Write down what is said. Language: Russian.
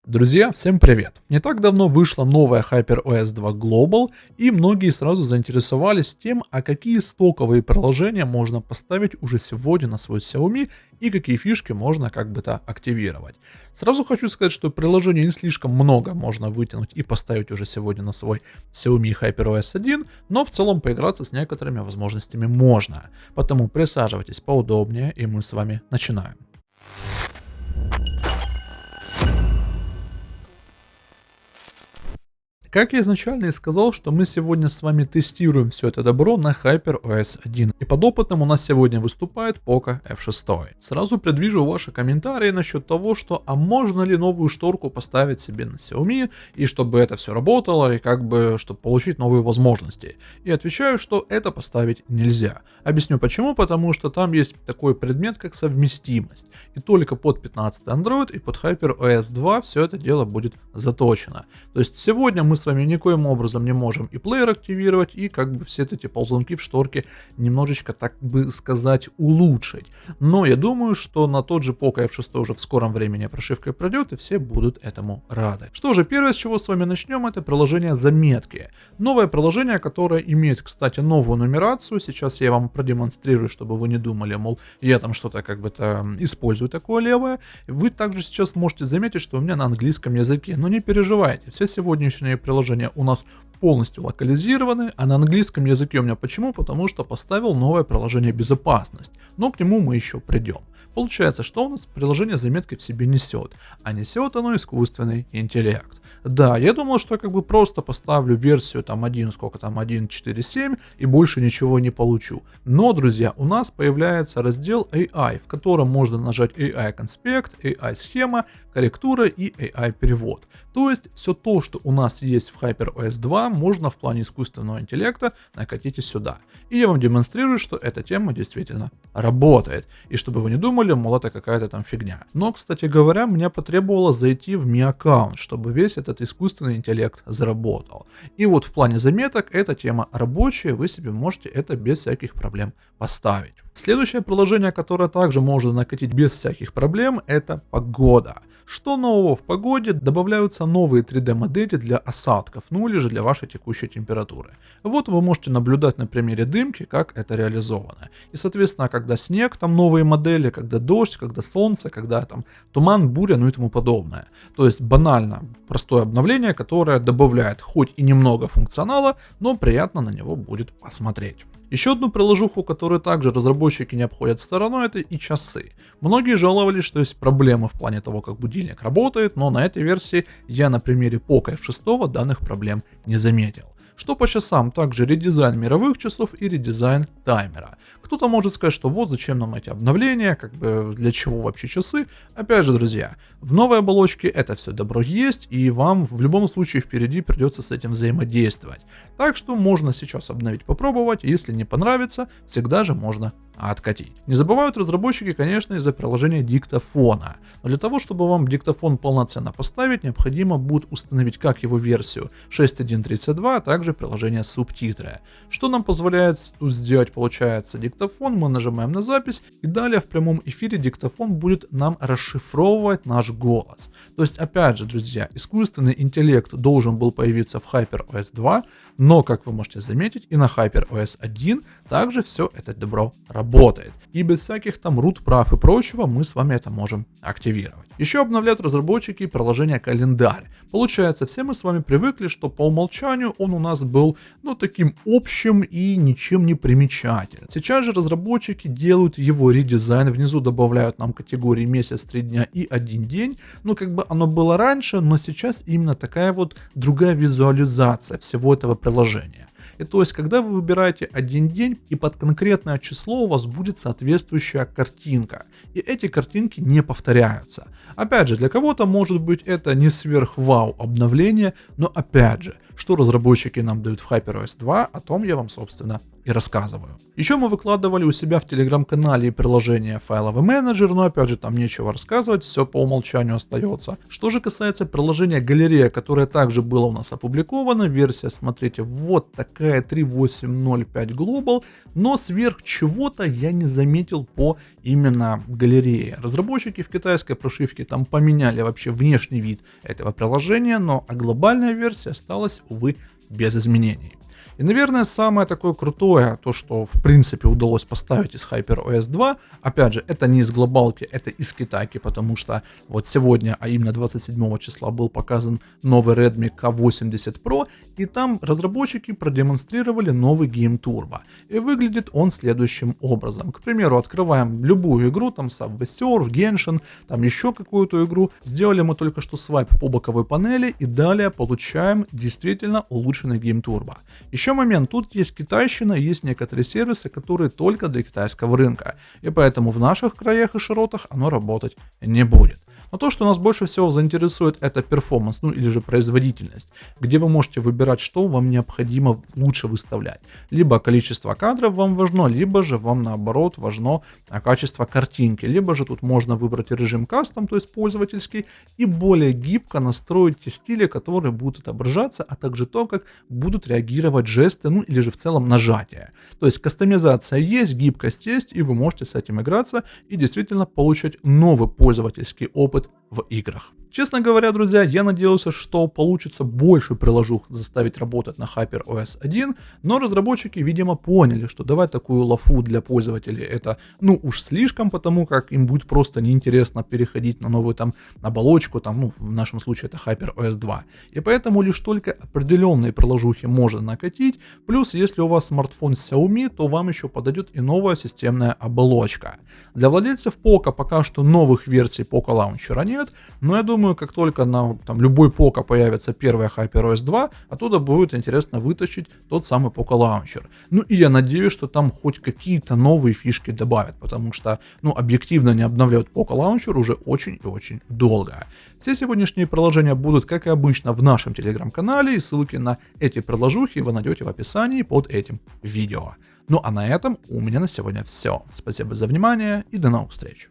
Друзья, всем привет! Не так давно вышла новая HyperOS 2 Global, и многие сразу заинтересовались тем, а какие стоковые приложения можно поставить уже сегодня на свой Xiaomi и какие фишки можно как бы-то активировать. Сразу хочу сказать, что приложений не слишком много можно вытянуть и поставить уже сегодня на свой Xiaomi HyperOS 1, но в целом поиграться с некоторыми возможностями можно. Поэтому присаживайтесь поудобнее, и мы с вами начинаем. Как я изначально и сказал, что мы сегодня с вами тестируем все это добро на HyperOS 1. И подопытным у нас сегодня выступает Poco F6. Сразу предвижу ваши комментарии насчет того, что а можно ли новую шторку поставить себе на Xiaomi, и чтобы это все работало, и как бы, чтобы получить новые возможности. И отвечаю, что это поставить нельзя. Объясню почему, потому что там есть такой предмет, как совместимость. И только под 15 Android и под HyperOS 2 все это дело будет заточено. То есть сегодня мы с вами никоим образом не можем и плеер активировать, и как бы все эти ползунки в шторке немножечко, так бы сказать, улучшить. Но я думаю, что на тот же Poco F6 уже в скором времени прошивка пройдет, и все будут этому рады. Что же, первое, с чего с вами начнем, это приложение Заметки. Новое приложение, которое имеет, кстати, новую нумерацию. Сейчас я вам продемонстрирую, чтобы вы не думали, мол, я там что-то как бы-то использую такое левое. Вы также сейчас можете заметить, что у меня на английском языке. Но не переживайте, все сегодняшние приложения у нас полностью локализированы, а на английском языке у меня почему? Потому что поставил новое приложение безопасность, но к нему мы еще придем. Получается, что у нас приложение Заметки в себе несет, а несет оно искусственный интеллект. Да, я думал, что я как бы просто поставлю версию там 1.47 и больше ничего не получу. Но, друзья, у нас появляется раздел AI, в котором можно нажать AI конспект, AI схема, корректура и AI перевод. То есть все то, что у нас есть в HyperOS 2, можно в плане искусственного интеллекта накатить и сюда. И я вам демонстрирую, что эта тема действительно работает. И чтобы вы не думали, мол, это какая-то там фигня. Но, кстати говоря, мне потребовалось зайти в Mi аккаунт, чтобы весь этот искусственный интеллект заработал. И вот в плане заметок эта тема рабочая, вы себе можете это без всяких проблем поставить. Следующее приложение, которое также можно накатить без всяких проблем, это погода. Что нового в погоде? Добавляются новые 3D модели для осадков, ну или же для вашей текущей температуры. Вот вы можете наблюдать на примере дымки, как это реализовано. И соответственно, когда снег, там новые модели, когда дождь, когда солнце, когда там туман, буря, ну и тому подобное. То есть банально простое обновление, которое добавляет хоть и немного функционала, но приятно на него будет посмотреть. Еще одну приложуху, которую также разработчики не обходят стороной, это и часы. Многие жаловались, что есть проблемы в плане того, как будильник работает, но на этой версии я на примере Poco F6 данных проблем не заметил. Что по часам, также редизайн мировых часов и редизайн таймера. Кто-то может сказать, что вот зачем нам эти обновления, как бы для чего вообще часы. Опять же, друзья, в новой оболочке это все добро есть, и вам в любом случае впереди придется с этим взаимодействовать. Так что можно сейчас обновить, попробовать, если не понравится, всегда же можно откатить. Не забывают разработчики, конечно, из-за приложения диктофона. Но для того, чтобы вам диктофон полноценно поставить, необходимо будет установить как его версию 6.1.32, а также приложение субтитры. Что нам позволяет тут сделать, получается, диктофон, мы нажимаем на запись, и далее в прямом эфире диктофон будет нам расшифровывать наш голос. То есть, опять же, друзья, искусственный интеллект должен был появиться в HyperOS 2, но, как вы можете заметить, и на HyperOS 1 также все это добро работает. И без всяких там root прав и прочего мы с вами это можем активировать. Еще обновляют разработчики приложение Календарь. Получается, все мы с вами привыкли, что по умолчанию он у нас был, таким общим и ничем не примечательным. Сейчас же разработчики делают его редизайн, внизу добавляют нам категории месяц, 3 дня и 1 день. Как бы оно было раньше, но сейчас именно такая вот другая визуализация всего этого приложения. И то есть, когда вы выбираете один день, и под конкретное число у вас будет соответствующая картинка. И эти картинки не повторяются. Опять же, для кого-то может быть это не сверх-вау обновление, но опять же, что разработчики нам дают в HyperOS 2, о том я вам, собственно, и рассказываю. Еще мы выкладывали у себя в телеграм-канале приложение файловый менеджер, но опять же там нечего рассказывать, все по умолчанию остается. Что же касается приложения галерея, которое также было у нас опубликовано, версия, смотрите, вот такая 3.8.0.5 Global, но сверх чего-то я не заметил по именно галерее. Разработчики в китайской прошивке там поменяли вообще внешний вид этого приложения, но глобальная версия осталась, увы, без изменений. И, наверное, самое такое крутое, то, что в принципе удалось поставить из HyperOS 2, опять же, это не из глобалки, это из китайки, потому что вот сегодня, а именно 27 числа, был показан новый Redmi K80 Pro, и там разработчики продемонстрировали новый Game Turbo. И выглядит он следующим образом. К примеру, открываем любую игру, там Subway Surf, Genshin, там еще какую-то игру. Сделали мы только что свайп по боковой панели, и далее получаем действительно улучшенный Game Turbo. Еще момент, тут есть китайщина, есть некоторые сервисы, которые только для китайского рынка, и поэтому в наших краях и широтах оно работать не будет. Но то, что нас больше всего заинтересует, это перформанс, ну или же производительность, где вы можете выбирать, что вам необходимо лучше выставлять. Либо количество кадров вам важно, либо же вам наоборот важно качество картинки, либо же тут можно выбрать режим кастом, то есть пользовательский, и более гибко настроить те стили, которые будут отображаться, а также то, как будут реагировать жесты, ну или же в целом нажатия. То есть кастомизация есть, гибкость есть, и вы можете с этим играться и действительно получать новый пользовательский опыт в играх. Честно говоря, друзья, я надеялся, что получится больше приложух заставить работать на HyperOS 1, но разработчики, видимо, поняли, что давать такую лафу для пользователей это, ну уж слишком, потому как им будет просто неинтересно переходить на новую там оболочку, там, ну в нашем случае это HyperOS 2. И поэтому лишь только определенные приложухи можно накатить, плюс если у вас смартфон Xiaomi, то вам еще подойдет и новая системная оболочка. Для владельцев Poco пока что новых версий Poco Launcher нет, но я думаю, как только на там, любой Poco появится первая HyperOS 2, оттуда будет интересно вытащить тот самый Poco Launcher. Ну и я надеюсь, что там хоть какие-то новые фишки добавят, потому что, ну, объективно не обновляют Poco Launcher уже очень и очень долго. Все сегодняшние приложения будут, как и обычно, в нашем телеграм-канале, и ссылки на эти приложухи вы найдете в описании под этим видео. Ну а на этом у меня на сегодня все. Спасибо за внимание и до новых встреч.